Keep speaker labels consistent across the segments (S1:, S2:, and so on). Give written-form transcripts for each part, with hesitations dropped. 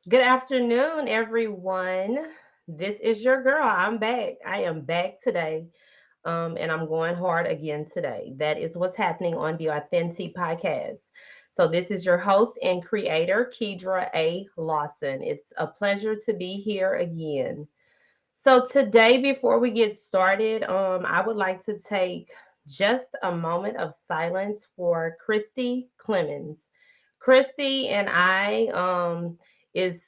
S1: Good afternoon, everyone. This is your girl. I'm back. I am back today, and I'm going hard again today. That is what's happening on the Authentic podcast. So, this is your host and creator, Kedra A. Lawson. It's a pleasure to be here again. So, today, before we get started, I would like to take just a moment of silence for Christy Clemens. Christy and I is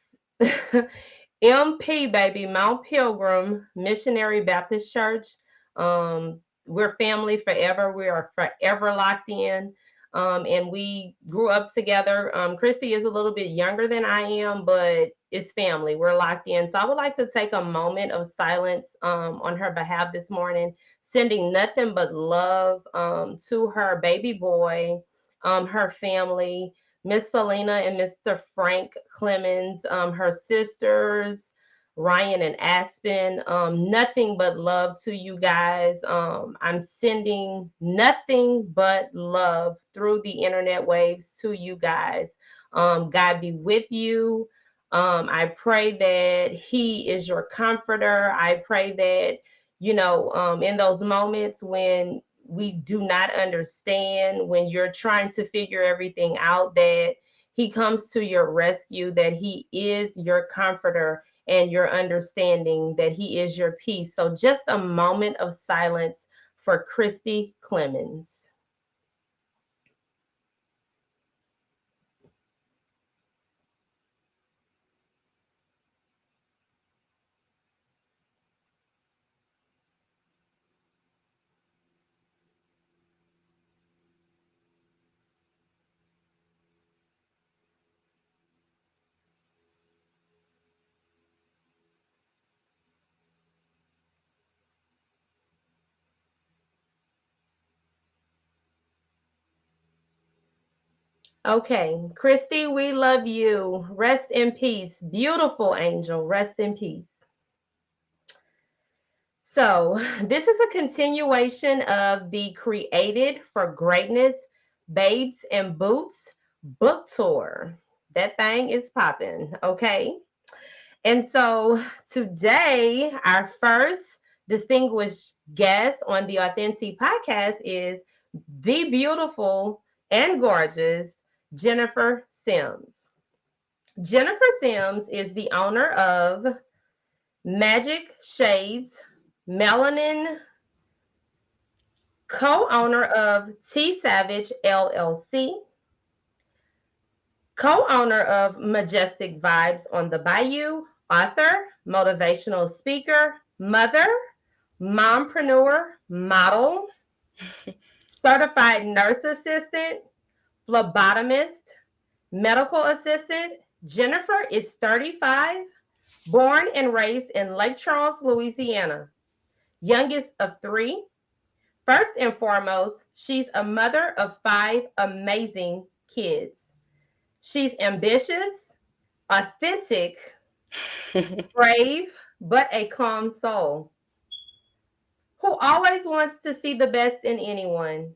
S1: MP baby, Mount Pilgrim Missionary Baptist Church. We're family forever. We are forever locked in. And we grew up together. Christy is a little bit younger than I am, but it's family. We're locked in. So I would like to take a moment of silence on her behalf this morning, sending nothing but love to her baby boy, her family, Miss Selena and Mr. Frank Clemens, her sisters, Ryan and Aspen. Nothing but love to you guys. I'm sending nothing but love through the internet waves to you guys. God be with you. I pray that He is your comforter. I pray that, in those moments when we do not understand, when you're trying to figure everything out, that He comes to your rescue, that He is your comforter and your understanding, that He is your peace. So, just a moment of silence for Christy Clemens. Okay, Christy, we love you. Rest in peace. Beautiful angel, rest in peace. So, this is a continuation of the Created for Greatness Babes and Boots book tour. That thing is popping, okay? And so, today, our first distinguished guest on the Authentic podcast is the beautiful and gorgeous Jennifer Sims. Jennifer Sims is the owner of Magic Shades Melanin, co-owner of T Savage LLC, co-owner of Majestic Vibes on the Bayou, author, motivational speaker, mother, mompreneur, model, certified nurse assistant, phlebotomist, medical assistant. Jennifer is 35, born and raised in Lake Charles, Louisiana, youngest of three. First and foremost, she's a mother of five amazing kids. She's ambitious, authentic, brave, but a calm soul who always wants to see the best in anyone.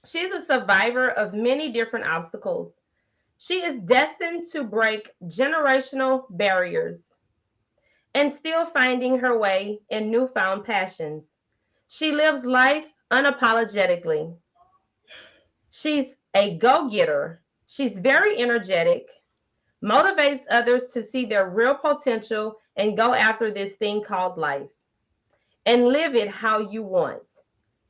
S1: She's a survivor of many different obstacles. She is destined to break generational barriers and still finding her way in newfound passions. She lives life unapologetically. She's a go getter. She's very energetic, motivates others to see their real potential and go after this thing called life and live it how you want.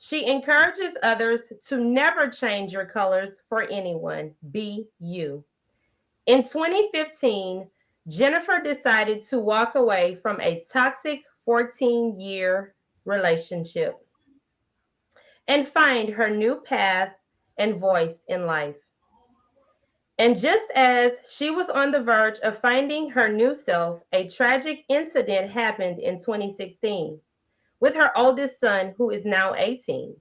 S1: She encourages others to never change your colors for anyone. Be you. In 2015, Jennifer decided to walk away from a toxic 14-year relationship and find her new path and voice in life. And just as she was on the verge of finding her new self, a tragic incident happened in 2016 with her oldest son, who is now 18.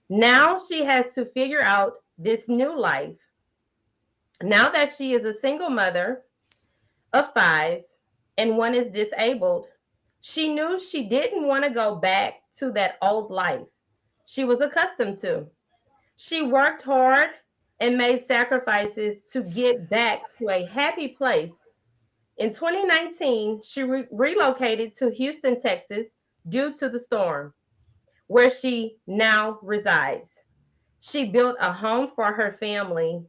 S1: Now she has to figure out this new life. Now that she is a single mother of five and one is disabled, she knew she didn't want to go back to that old life she was accustomed to. She worked hard and made sacrifices to get back to a happy place In 2019, she relocated to Houston, Texas, due to the storm, where she now resides. She built a home for her family,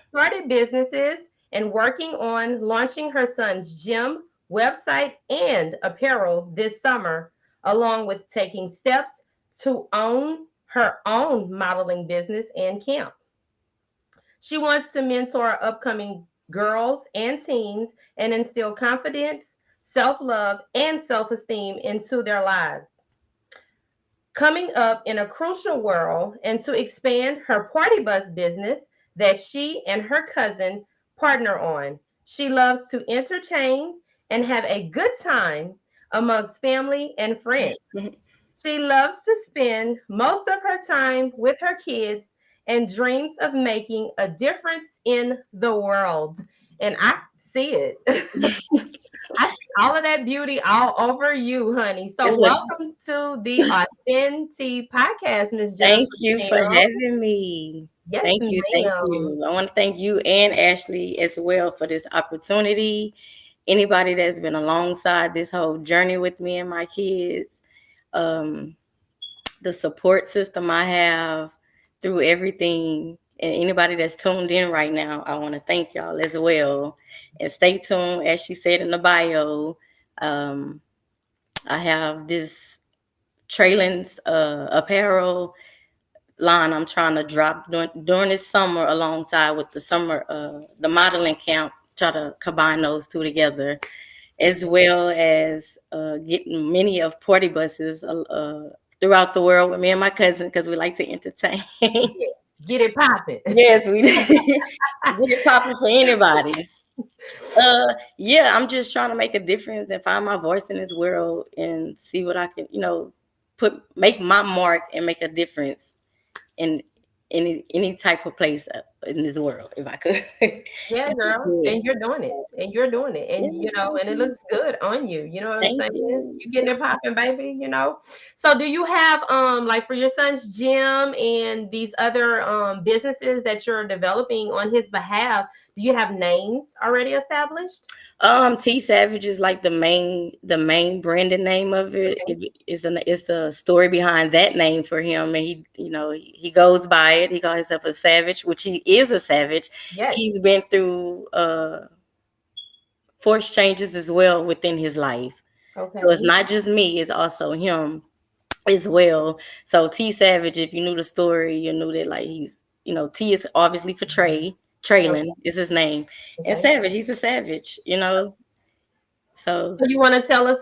S1: started businesses, and working on launching her son's gym, website, and apparel this summer, along with taking steps to own her own modeling business and camp. She wants to mentor upcoming girls and teens and instill confidence, self love, and self esteem into their lives. Coming up in a crucial world and to expand her party bus business that she and her cousin partner on. She loves to entertain and have a good time amongst family and friends. She loves to spend most of her time with her kids and dreams of making a difference in the world. And I see it. I see all of that beauty all over you, honey. So
S2: It's a
S1: welcome to the Authentic podcast, Miss
S2: Thank
S1: Jennifer
S2: you for
S1: Snell.
S2: having me.
S1: Yes,
S2: Thank you. Thank
S1: ma'am.
S2: you. I want to thank you and Ashley as well for this opportunity. Anybody that's been alongside this whole journey with me and my kids, um, the support system I have through everything, and anybody that's tuned in right now, I want to thank y'all as well. And stay tuned, as she said in the bio. Um, I have this Trailing apparel line I'm trying to drop during this summer alongside with the modeling camp. Try to combine those two together, as well as getting many of party buses throughout the world with me and my cousin because we like to entertain.
S1: Yeah. Get it popping.
S2: Yes, we get it popping for anybody. Yeah, I'm just trying to make a difference and find my voice in this world and see what I can, make my mark and make a difference in any type of place in this world if I could.
S1: Yeah, girl.
S2: Yeah.
S1: And you're doing it. And you're doing it.
S2: Yeah,
S1: And and it looks good on you. You know what I'm
S2: thank
S1: saying?
S2: you.
S1: You getting it popping, baby. So do you have like for your son's gym and these other businesses that you're developing on his behalf, do you have names already established?
S2: T Savage is like the main branded name of it.
S1: Okay.
S2: It's the story behind that name for him, and he goes by it. He calls himself a savage, which he is a savage.
S1: Yes.
S2: He's been through force changes as well within his life. So it's
S1: Okay.
S2: not just me; it's also him as well. So T Savage, if you knew the story, you knew that like T is obviously for
S1: Okay.
S2: Traylon is his name, and
S1: Okay.
S2: Savage, he's a savage. So
S1: So you want to tell us,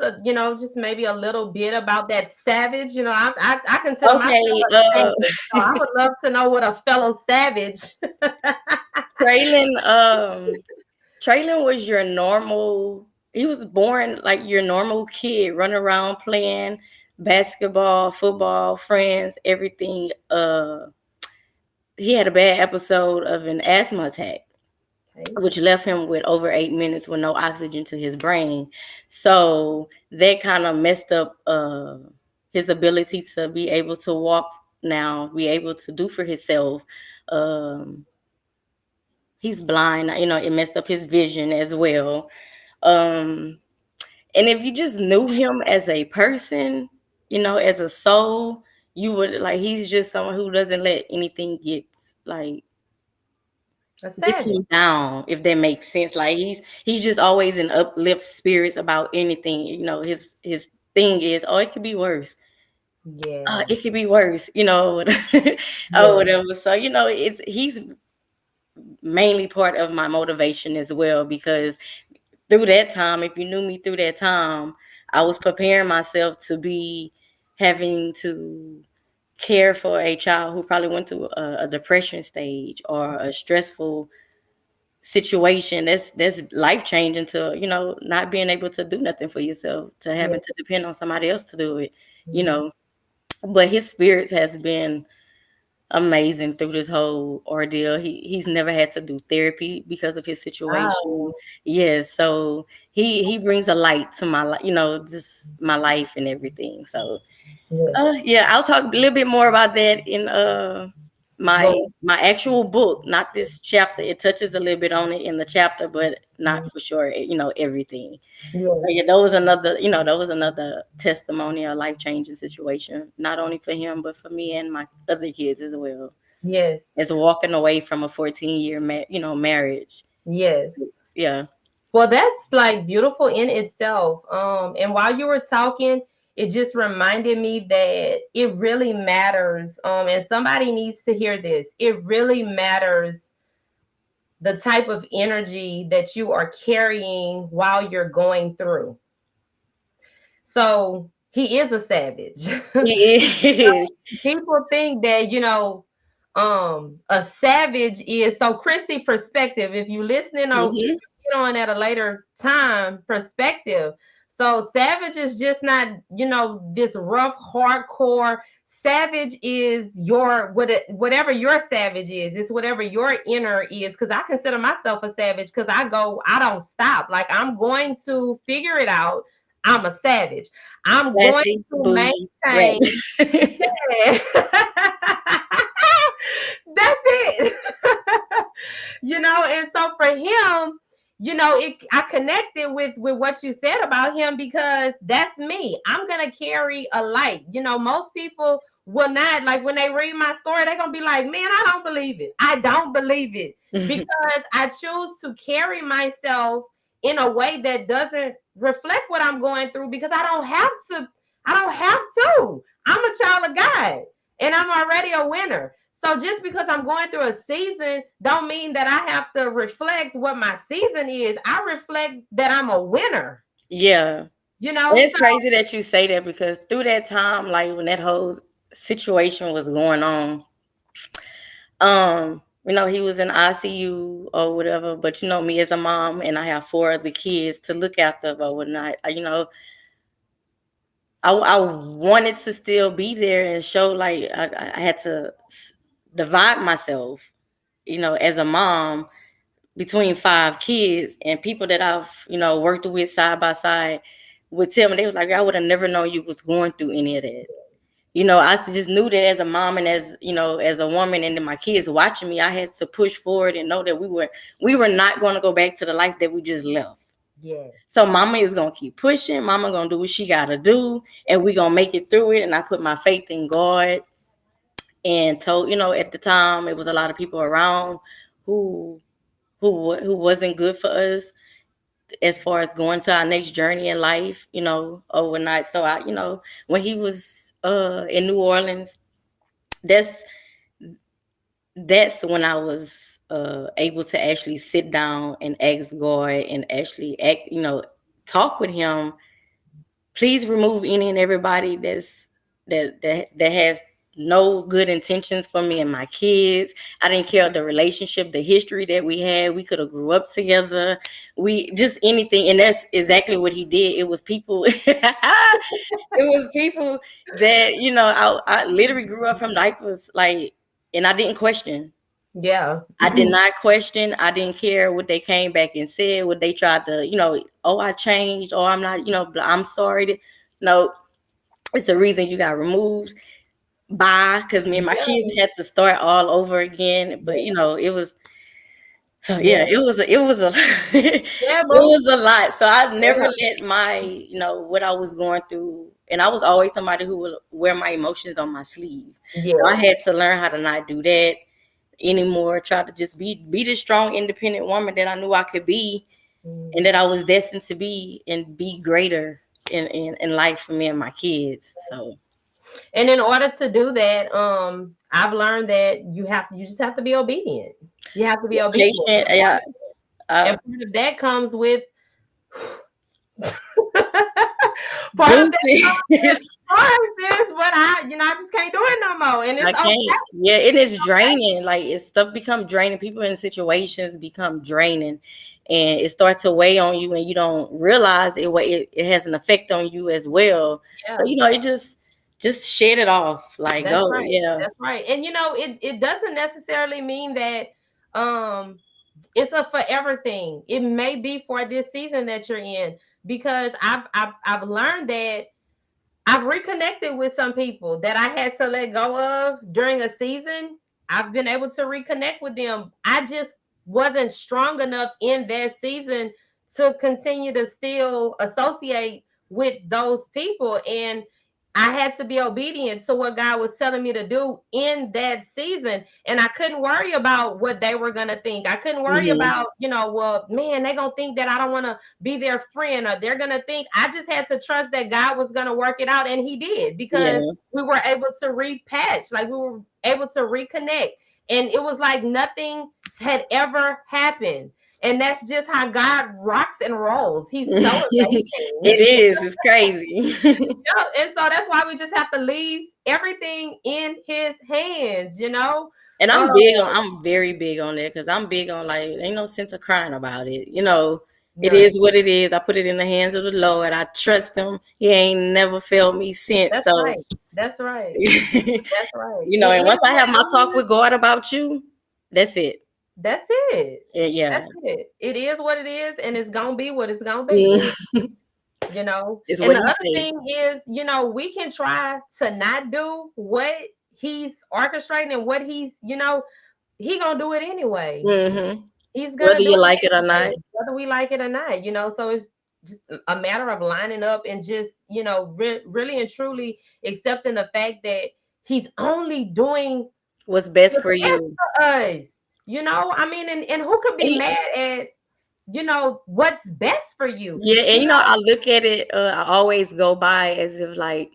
S1: just maybe a little bit about that savage? I consider myself
S2: okay,
S1: a savage, so I would love to know what a fellow savage.
S2: Traylon, Traylon was your normal. He was born like your normal kid, running around playing basketball, football, friends, everything. He had a bad episode of an asthma attack,
S1: Okay.
S2: which left him with over 8 minutes with no oxygen to his brain. So that kind of messed up his ability to be able to walk now, be able to do for himself. Um, he's blind, it messed up his vision as well. Um, and if you just knew him as a person, as a soul, you would like he's just someone who doesn't let anything
S1: A
S2: gets
S1: savage.
S2: him down, if that makes sense. Like he's just always in uplift spirits about anything. His thing is, oh, it could be worse.
S1: Yeah.
S2: It could be worse, or
S1: Yeah.
S2: whatever. So he's mainly part of my motivation as well because through that time, if you knew me through that time, I was preparing myself to be having to care for a child who probably went through a depression stage or a stressful situation that's life changing to not being able to do nothing for yourself, to
S1: Yeah.
S2: having to depend on somebody else to do it you
S1: Mhm.
S2: know but his spirits has been amazing through this whole ordeal. He's never had to do therapy because of his situation.
S1: Wow.
S2: Yes, so he brings a light to my life, just my life and everything. So
S1: Yeah.
S2: yeah, I'll talk a little bit more about that in my
S1: Boom.
S2: my actual book, not this chapter. It touches a little bit on it in the chapter, but not
S1: Mhm.
S2: for sure. Everything.
S1: Yes.
S2: But yeah, that was another testimony, a life changing situation, not only for him but for me and my other kids as well.
S1: Yes.
S2: As walking away from a 14-year, marriage.
S1: Yes.
S2: Yeah.
S1: Well, that's like beautiful in itself. And while you were talking, it just reminded me that it really matters. And somebody needs to hear this. It really matters the type of energy that you are carrying while you're going through. So he is a savage.
S2: It is.
S1: People think that, a savage is, so Christy perspective, if you listening or if
S2: Hmm.
S1: you get on at a later time perspective. So savage is just not, this rough, hardcore. Savage is whatever your savage is. It's whatever your inner is. Because I consider myself a savage because I don't stop. Like I'm going to figure it out. I'm a savage. I'm going
S2: Classy,
S1: to
S2: bougie, right.
S1: maintain. Yeah. That's it. And so for him, I connected with what you said about him because that's me. I'm gonna carry a light. Most people will not, like, when they read my story, they're gonna be like, man, I don't believe it. I don't believe it because I choose to carry myself in a way that doesn't reflect what I'm going through because I don't have to. I don't have to. I'm a child of God and I'm already a winner. So just because I'm going through a season don't mean that I have to reflect what my season is. I reflect that I'm a winner.
S2: Yeah. It's
S1: So
S2: crazy that you say that because through that time, like when that whole situation was going on, he was in ICU or whatever, but me as a mom and I have four other kids to look after or whatnot, I wanted to still be there and show like I had to divide myself, as a mom between five kids and people that I've, worked with side by side would tell me, they was like, I would have never known you was going through any of that. I just knew that as a mom and as a woman and then my kids watching me, I had to push forward and know that we were not going to go back to the life that we just left.
S1: yeah,
S2: So mama is gonna keep pushing. Mama gonna do what she gotta do, and we gonna make it through it. And I put my faith in God. And told at the time it was a lot of people around who who wasn't good for us as far as going to our next journey in life. Overnight. So when he was in New Orleans, that's that's when I was able to actually sit down and ask God and actually talk with him. Please remove any and everybody that has no good intentions for me and my kids. I didn't care the relationship, the history that we had. We could have grew up together. We just anything, and that's exactly what he did. It was people. It was people that I literally grew up from diapers, like, and I didn't question.
S1: yeah,
S2: I did not question. I didn't care what they came back and said, what they tried to, oh, I changed, or I'm not, I'm sorry. No, it's the reason you got removed. Bye, because me and my
S1: yeah,
S2: kids had to start all over again. But
S1: yeah,
S2: it was so
S1: yeah,
S2: yeah, it was a it
S1: yeah, boo.
S2: was a lot. So I never
S1: Yeah,
S2: let my what I was going through, and I was always somebody who would wear my emotions on my sleeve. So I
S1: yeah.
S2: had to learn how to not do that anymore. Try to just be the strong, independent woman that I knew I could be, and
S1: Mhm.
S2: that I was destined to be, and be greater in life for me and my kids. So
S1: And in order to do that, I've learned that you just have to be obedient. You have to be
S2: yeah,
S1: obedient.
S2: patient. Yeah,
S1: And
S2: uh,
S1: part of that comes with part of that
S2: Boosie.
S1: comes this, but I just can't do it no more. And
S2: I
S1: it's
S2: can't.
S1: okay.
S2: Yeah, it is draining. Like it's stuff become draining. People in situations become draining, and it starts to weigh on you, and you don't realize it has an effect on you as well. So
S1: Yeah,
S2: it just shed it off. Like,
S1: that's
S2: oh
S1: right.
S2: yeah,
S1: That's right. And it doesn't necessarily mean that um it's a forever thing. It may be for this season that you're in because I've learned that I've reconnected with some people that I had to let go of during a season. I've been able to reconnect with them. I just wasn't strong enough in that season to continue to still associate with those people. And I had to be obedient to what God was telling me to do in that season. And I couldn't worry about what they were going to think. I couldn't worry
S2: Mm-hmm.
S1: about, well, man, they're going to think that I don't want to be their friend, or they're going to think. I just had to trust that God was going to work it out. And He did, because
S2: Yeah.
S1: we were able to repatch, like we were able to reconnect. And it was like nothing had ever happened. And that's just how God rocks and rolls. He's so amazing.
S2: It is. It's crazy.
S1: And so that's why we just have to leave everything in His hands,
S2: And
S1: Uh,
S2: I'm very big on that, because I'm big on, like, ain't no sense of crying about it. It
S1: none.
S2: is what it is. I put it in the hands of the Lord. I trust Him. He ain't never failed me since.
S1: That's
S2: So,
S1: right. That's right. That's right.
S2: and
S1: It
S2: once
S1: is
S2: I
S1: what
S2: have my
S1: it
S2: talk
S1: is.
S2: with God about you, that's it.
S1: That's it.
S2: Yeah.
S1: That's it. It is what it is, and it's gonna be what it's gonna be.
S2: Mm. It's
S1: And
S2: what
S1: the
S2: He
S1: other
S2: said.
S1: thing is, we can try to not do what He's orchestrating, and what He gonna do it anyway.
S2: Hmm.
S1: He's
S2: Whether
S1: gonna do
S2: you
S1: it
S2: like it or not.
S1: anyway, whether we like it or not. So it's just a matter of lining up and just, really and truly accepting the fact that He's only doing
S2: What's best
S1: what's
S2: for
S1: best
S2: you.
S1: for us. I mean, and who could be
S2: And,
S1: mad at, what's best for you?
S2: yeah, and
S1: You know,
S2: I look at it, I always go by as if, like,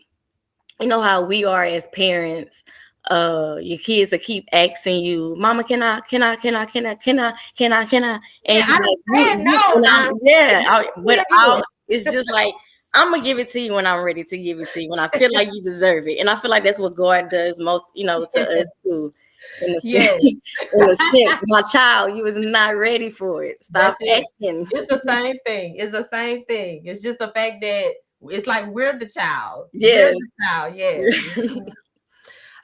S2: how we are as parents. Your kids will keep asking you, "Mama, can I?" And
S1: yeah, I
S2: you
S1: done
S2: like, you,
S1: said
S2: you,
S1: no
S2: and I'm,
S1: now.
S2: yeah,
S1: Do
S2: but
S1: it again.
S2: it's just like, I'm gonna give it to you when I'm ready to give it to you, when I feel like you deserve it, and I feel like that's what God does most, to us too. In the sense,
S1: Yes.
S2: in the sense, my child, you was not ready for it.
S1: That's
S2: Stop
S1: it.
S2: asking.
S1: It's the same thing. It's the same thing. It's just the fact that it's like we're the child. We're
S2: Yes.
S1: the child. Yes.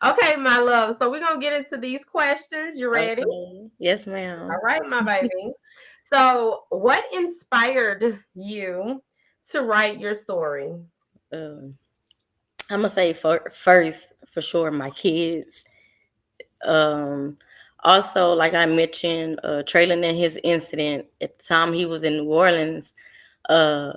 S1: Okay, my love. So we're gonna get into these questions. You ready?
S2: Okay. Yes,
S1: All
S2: ma'am.
S1: right, my baby. So, what inspired you to write your story?
S2: Um, I'm gonna say, first, for sure, my kids. Um, Also, like I mentioned, trailing in his incident at the time he was in New Orleans. Uh,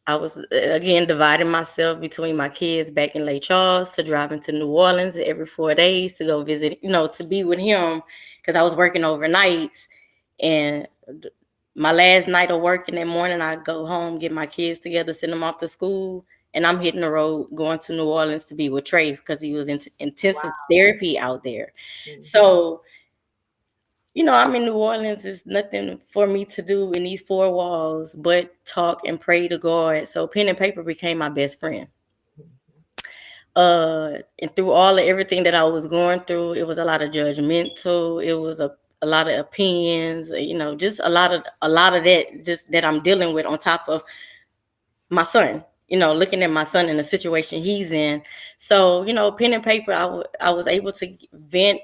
S2: I was, again, dividing myself between my kids back in Lake Charles to driving to New Orleans every 4 days to go visit, to be with him, because I was working overnights. And my last night of work in that morning, I go home, get my kids together, send them off to school, and I'm hitting the road going to New Orleans to be with Trey, because he was in intensive therapy out there.
S1: Mhm.
S2: So, I'm in New Orleans. There's nothing for me to do in these four walls but talk and pray to God. So pen and paper became my best friend. And through all of everything that I was going through, it was a lot of judgmental. It was a lot of opinions, just a lot of that, just that I'm dealing with, on top of my son, looking at my son in the situation he's in. So, pen and paper, I was able to vent,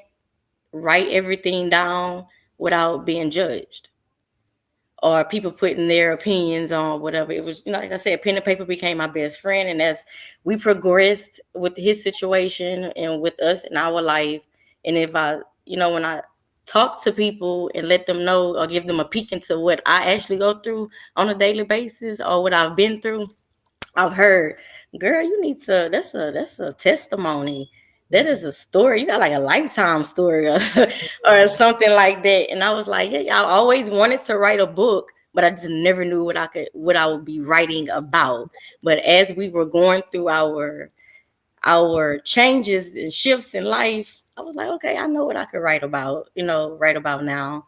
S2: write everything down without being judged or people putting their opinions on whatever. It was, like I said, pen and paper became my best friend. And as we progressed with his situation and with us in our life, and if I, when I talk to people and let them know or give them a peek into what I actually go through on a daily basis, or what I've been through, I've heard, girl, you need to, that's a testimony. That is a story. You got like a lifetime story, or something like that. And I was like, yeah, I always wanted to write a book, but I just never knew what I would be writing about. But as we were going through our changes and shifts in life, I was like, okay, I know what I could write about now.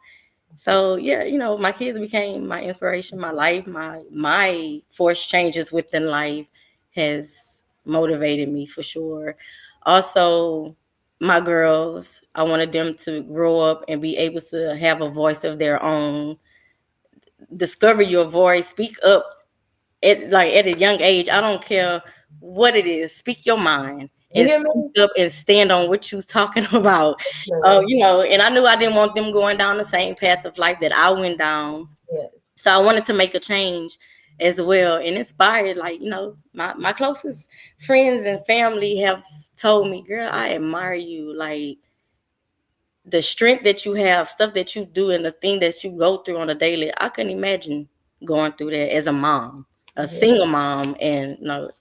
S2: So yeah, my kids became my inspiration, my life, my forced changes within life has motivated me for sure. Also, my girls, I wanted them to grow up and be able to have a voice of their own, discover your voice, speak up at a young age. I don't care what it is. Speak your mind
S1: You
S2: and
S1: hear
S2: speak
S1: me?
S2: up and stand on what you're talking about.
S1: Definitely.
S2: And I knew I didn't want them going down the same path of life that I went down.
S1: Yes.
S2: So I wanted to make a change as well, and inspired, like, my closest friends and family have told me, girl, I admire you. Like, the strength that you have, stuff that you do, and the thing that you go through on a daily. I couldn't imagine going through that as a mom, a
S1: Yeah,
S2: single mom, and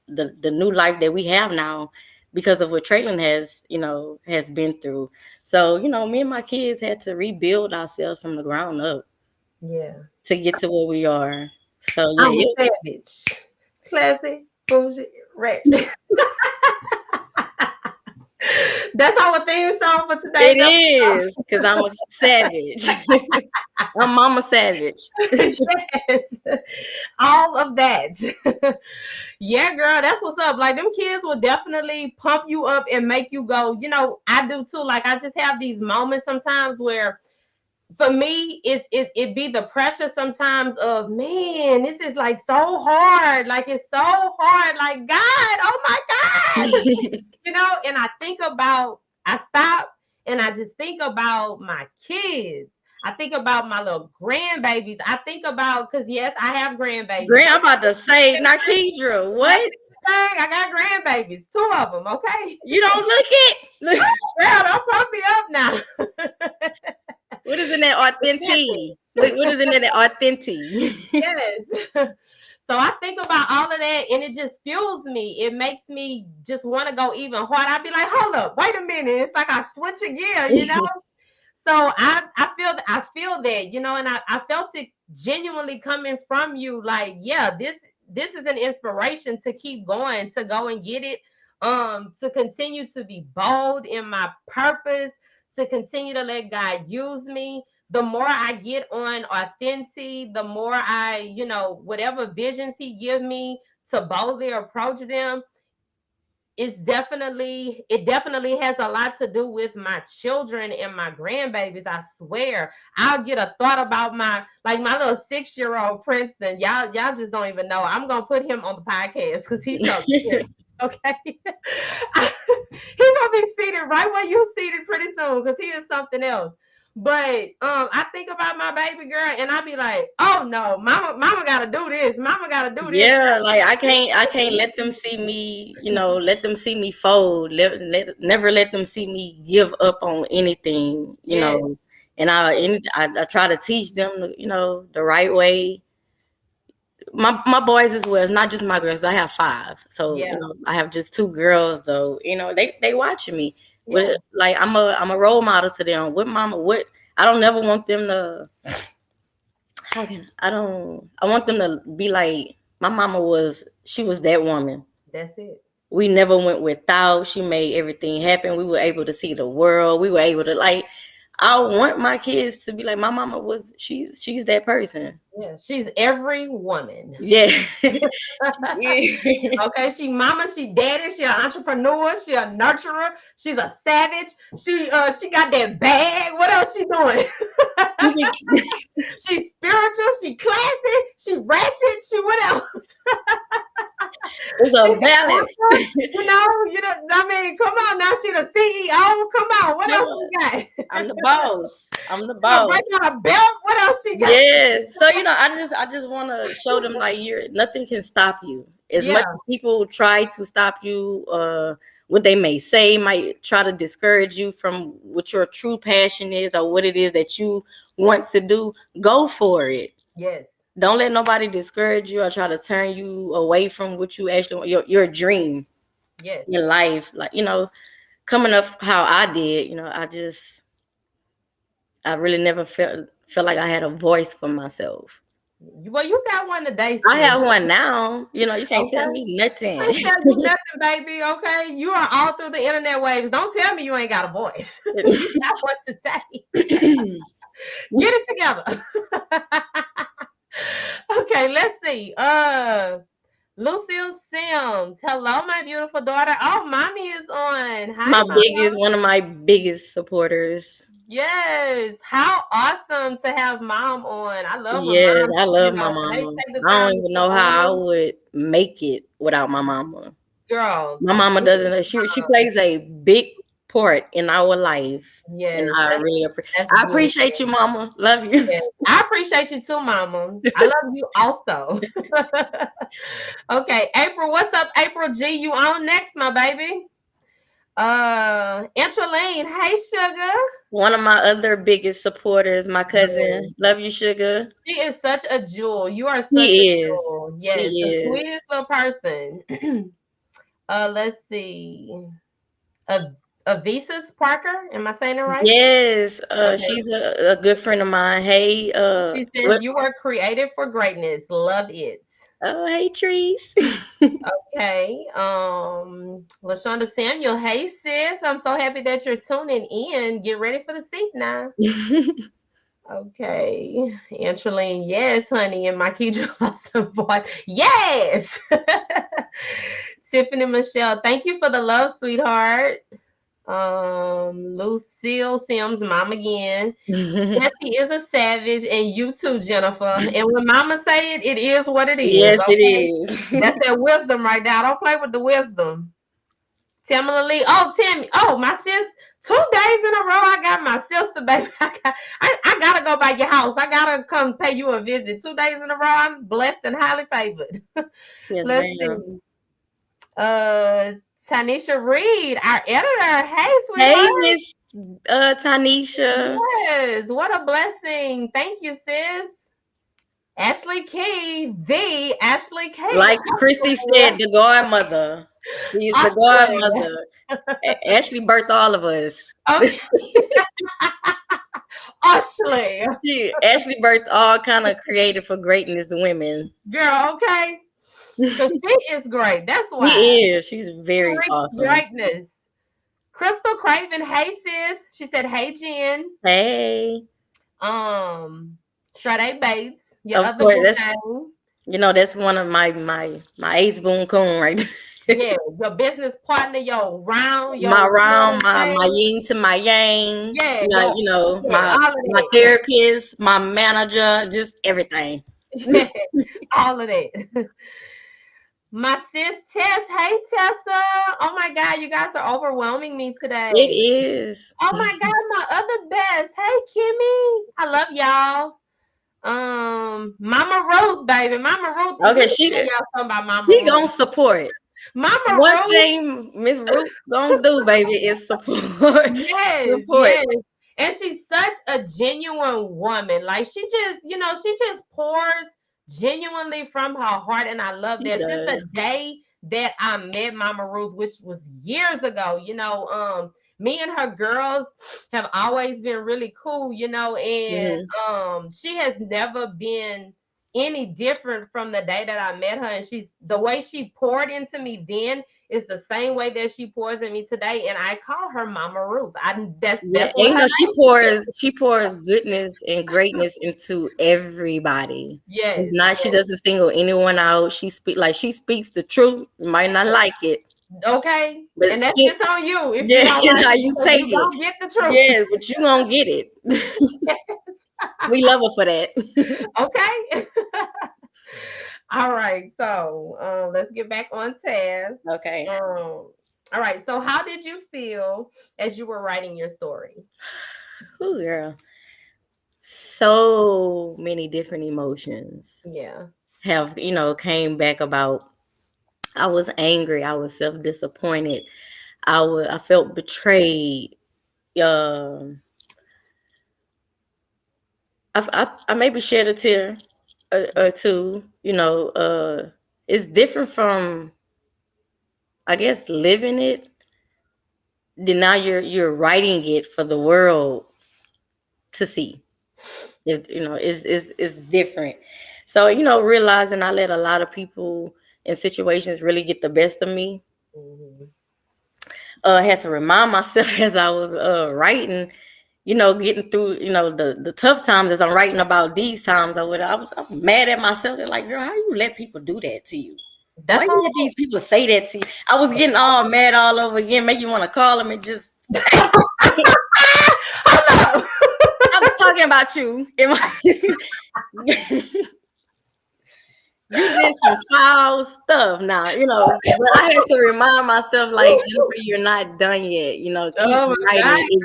S2: the new life that we have now because of what Traylon has has been through. So me and my kids had to rebuild ourselves from the ground up
S1: yeah.
S2: to get to where we are. So yeah,
S1: I'm a savage. Classy, bougie, rich. That's our theme song for today's
S2: it is because I'm a savage. I'm Mama Savage.
S1: episode. Yes. All of that. Yeah, girl, that's what's up. Like them kids will definitely pump you up and make you go, I do too. Like I just have these moments sometimes where for me it be the pressure sometimes of, man, this is like so hard. Like it's so hard. Like, God, oh my God. And I stop and I just think about my kids. I think about my little grandbabies. I think about, because yes, I have grandbabies.
S2: I'm about to say, Nakidra, what?
S1: I got grandbabies, 2 of them. Okay,
S2: You don't look it.
S1: girl, don't pump me up now.
S2: What is in that authentic? What is in that authentic?
S1: Yes. So I think about all of that and it just fuels me. It makes me just want to go even harder. I'd be like, hold up, wait a minute. It's like I switch a gear. So I feel that, and I felt it genuinely coming from you. Like, yeah, this is an inspiration to keep going, to go and get it, to continue to be bold in my purpose, to continue to let God use me. The more I get on authentic, the more I, whatever visions he give me to boldly approach them, it definitely has a lot to do with my children and my grandbabies. I swear, I'll get a thought about my little 6-year-old Princeton. Y'all just don't even know. I'm gonna put him on the podcast because he's so cute. Okay. He's gonna be seated right where you seated pretty soon because he is something else. But I think about my baby girl and I be like, oh no, mama gotta do this. Mama gotta do this.
S2: Yeah, like I can't let them see me, let them see me fold. Never let them see me give up on anything,
S1: Yes,
S2: And I try to teach them, the right way. My boys as well. It's not just my girls. I have 5, so
S1: yeah,
S2: I have just 2 girls though. They watching me.
S1: yeah.
S2: Like I'm a role model to them. What mama? What I don't never want them to. How can I don't? I want them to be like my mama was. She was that woman.
S1: That's it.
S2: We never went without. She made everything happen. We were able to see the world. We were able to like. I want my kids to be like my mama was. She's that person.
S1: Yeah, she's every woman.
S2: Yeah.
S1: Okay, she mama, she daddy, she an entrepreneur, she a nurturer, she's a savage. She got that bag. What else she doing? She's spiritual, she classy, she ratchet, she what else?
S2: It's a balance.
S1: I mean, come on now, she the CEO. Come on, what else we got?
S2: I'm the boss. I'm the
S1: She
S2: boss.
S1: break out a belt. What else she got?
S2: Yeah. So I just want to show them like nothing can stop you. As much as people try to stop you, what they may say might try to discourage you from what your true passion is or what it is that you want to do. Go for it.
S1: Yes.
S2: Don't let nobody discourage you or try to turn you away from what you actually want, your dream.
S1: Yes.
S2: In life. Like, coming up how I did, I really never felt like I had a voice for myself.
S1: Well, you got one today.
S2: I have one now. You can't tell me nothing.
S1: I can't tell you nothing, baby. Okay, you are all through the internet waves. Don't tell me you ain't got a voice. You got one today. Get it together. Okay, let's see. Lucille Sims. Hello, my beautiful daughter. Oh, mommy is on. Hi,
S2: one of my biggest supporters.
S1: Yes. How awesome to have mom on. I love her.
S2: Yes,
S1: Mom.
S2: I love my mama. I don't even know how I would make it without my mama.
S1: Girl.
S2: My mama doesn't. She plays a big part in our life.
S1: Yes.
S2: And I really appreciate you, mama. Love you.
S1: Yes. I appreciate you too, mama. I love you also. Okay, April, what's up, April G? You on next, my baby? Angeline, hey sugar.
S2: One of my other biggest supporters, my
S1: Yes.
S2: cousin. Love you, sugar.
S1: She is such a jewel. You are such a
S2: She is.
S1: jewel.
S2: She
S1: Yes, the
S2: is.
S1: sweetest little person. Let's see. A Avisa's Parker. Am I saying it right?
S2: Yes.
S1: Okay.
S2: She's a good friend of mine. Hey,
S1: She says
S2: what?
S1: you were created for greatness. Love it.
S2: Oh, hey, Trees.
S1: Okay. Lashonda Samuel. Hey sis. I'm so happy that you're tuning in. Get ready for the seat now. Okay. Angeline, yes, honey. And my Keydra Lawson voice. Yes. Tiffany Michelle, thank you for the love, sweetheart. Lucille Sims, mom again. Jesse is a savage, and you too, Jennifer. And when mama say it, it is what it is.
S2: Yes, it
S1: Okay. That's
S2: is.
S1: that wisdom right now. Don't play with the wisdom. Tamala Lee. Oh, Tammy. Oh, my sis. 2 days in a row, I got my sister, baby. I gotta go by your house. I gotta come pay you a visit. 2 days in a row, I'm blessed and highly favored.
S2: Yes,
S1: Let's
S2: ma'am.
S1: see. Uh, Tanisha Reed, our editor. Hey,
S2: Hey,
S1: sweetheart.
S2: Miss Tanisha.
S1: Yes, what a blessing. Thank you, sis. Ashley Key, the Ashley Key.
S2: Like Christy said, the godmother. She is the
S1: Ashley.
S2: godmother. Ashley birthed all of us.
S1: Okay, Ashley.
S2: Ashley birthed all kind of creative for greatness women.
S1: Girl, okay. Because
S2: She
S1: she is great. That's why.
S2: is. She's very awesome.
S1: Greatness. Crystal Craven, hey sis. She said, hey Jen.
S2: Hey.
S1: Um, Sade Bates, your
S2: Of
S1: other
S2: course,
S1: boo
S2: that's
S1: thing.
S2: that's one of my ace boon coon right there.
S1: Yeah, your business partner, your round,
S2: My
S1: your, you know what
S2: round,
S1: I'm
S2: my
S1: saying?
S2: yin to my yang.
S1: Yeah,
S2: You know,
S1: your yeah,
S2: my
S1: all of
S2: my
S1: that.
S2: therapist, my manager, just everything.
S1: Yeah, all of that. My sis Tess, hey Tessa. Oh my God, you guys are overwhelming me
S2: It
S1: today.
S2: is.
S1: Oh my God, my other best. Hey Kimmy. I love y'all. Mama Ruth, baby. Mama Ruth. Let
S2: Okay,
S1: me tell y'all something about Mama
S2: she
S1: Ruth.
S2: gonna support.
S1: Mama
S2: One
S1: Ruth.
S2: thing Miss Ruth gonna do, baby, is support.
S1: Yes,
S2: Support.
S1: yes. And she's such a genuine woman. Like she just, she just pours genuinely from her heart. And I love
S2: She
S1: that. Since the
S2: does.
S1: day that I met Mama Ruth, which was years ago, me and her girls have always been really cool, and
S2: Mhm.
S1: she has never been any different from the day that I met her. And she's the way she poured into me then is the same way that she pours in me today, and I call her Mama Ruth.
S2: Yeah,
S1: That's what
S2: and
S1: her name is.
S2: she pours goodness and greatness into everybody. It's
S1: Yes,
S2: not she
S1: yes,
S2: doesn't single anyone out. She speaks the truth. You might not like it,
S1: okay,
S2: but
S1: and that's
S2: shit,
S1: just on you if you
S2: yeah,
S1: don't like
S2: how
S1: it
S2: you
S1: because
S2: take
S1: you
S2: it.
S1: don't get the truth.
S2: Yeah, but you gonna get it. We love her for that.
S1: Okay. All right, so let's get back on task.
S2: Okay.
S1: All right, so how did you feel as you were writing your story?
S2: Ooh, girl. So many different emotions
S1: Yeah.
S2: have, came back about. I was angry. I was self disappointed. I felt betrayed. Um, I maybe shed a tear or two. It's different from, I guess, living it. Then now you're writing it for the world to see. It's different. So realizing I let a lot of people and situations really get the best of me.
S1: Mhm.
S2: I had to remind myself as I was writing, getting through, the tough times as I'm writing about these times or whatever. I'm mad at myself. They're like, girl, how you let people do that to you? Why
S1: That's
S2: you
S1: all.
S2: let these people say that to you? I was getting all mad all over again, make you want to call them and just, hey,
S1: Hold up.
S2: I'm talking about you. You did some foul stuff now, but I had to remind myself, like, Jennifer, you're not done yet. Keep
S1: Oh my God,
S2: writing.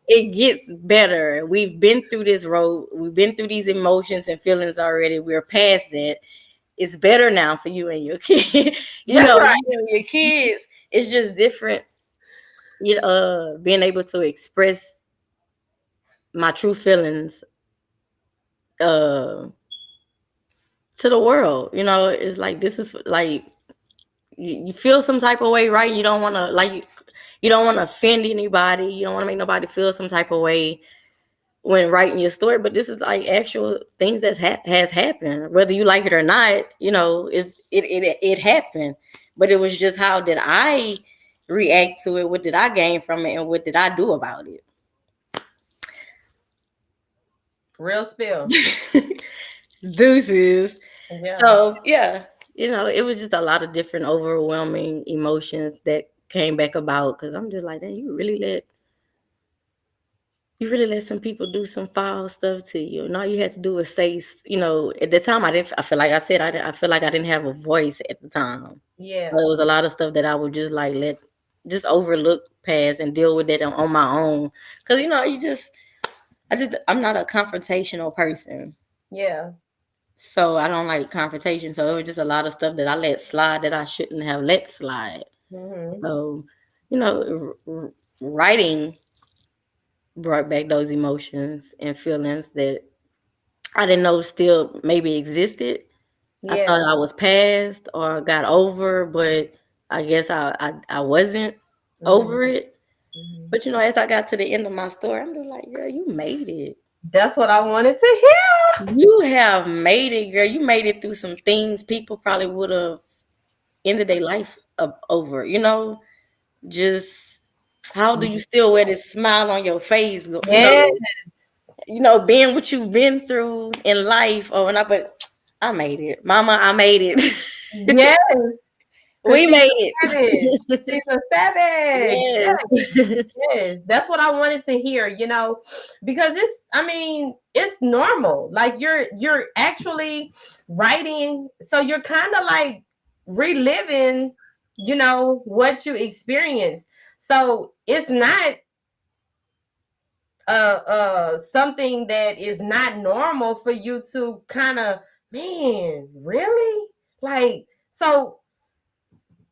S2: It gets better. We've been through this road. We've been through these emotions and feelings already. We're past that. It's better now for you and your kid.
S1: that's right.
S2: You and your kids. It's just different. being able to express my true feelings uh to the world. It's like this is like you feel some type of way, right? You don't want to you don't want to offend anybody. You don't want to make nobody feel some type of way when writing your story. But this is like actual things that has happened, whether you like it or not. It happened, but it was just how did I react to it? What did I gain from it, and what did I do about
S1: Real spill.
S2: it? Deuces.
S1: Yeah.
S2: So yeah, it was just a lot of different overwhelming emotions that came back about because I'm just like, dang, you really let some people do some foul stuff to you, and all you had to do was say, at the time I didn't. I feel like I said I feel like I didn't have a voice at the time, so
S1: Yeah.
S2: it was a lot of stuff that I would just like just overlook past and deal with it on my own because I'm not a confrontational person.
S1: Yeah.
S2: So I don't like confrontation. So it was just a lot of stuff that I let slide that I shouldn't have let slide.
S1: Hmm.
S2: So, writing brought back those emotions and feelings that I didn't know still maybe existed. I thought
S1: Yeah.
S2: I was past or got over, but I guess I wasn't
S1: Hmm.
S2: over it.
S1: Hmm.
S2: But as I got to the end of my story, I'm just like, girl, you made it.
S1: That's what I wanted to hear.
S2: You have made it, girl. You made it through some things people probably would have ended their life over. Just how do you still wear this smile on your face?
S1: Yeah.
S2: Being what you've been through in life. Oh, but I made it, Mama. I made it.
S1: Yes. Because
S2: We
S1: she's
S2: made
S1: a savage.
S2: it.
S1: She's a savage.
S2: Yes.
S1: Yes, that's what I wanted to hear, because I mean, it's normal. Like you're actually writing, so you're kind of like reliving, what you experienced. So it's not something that is not normal for you to kind of, man, really? Like, so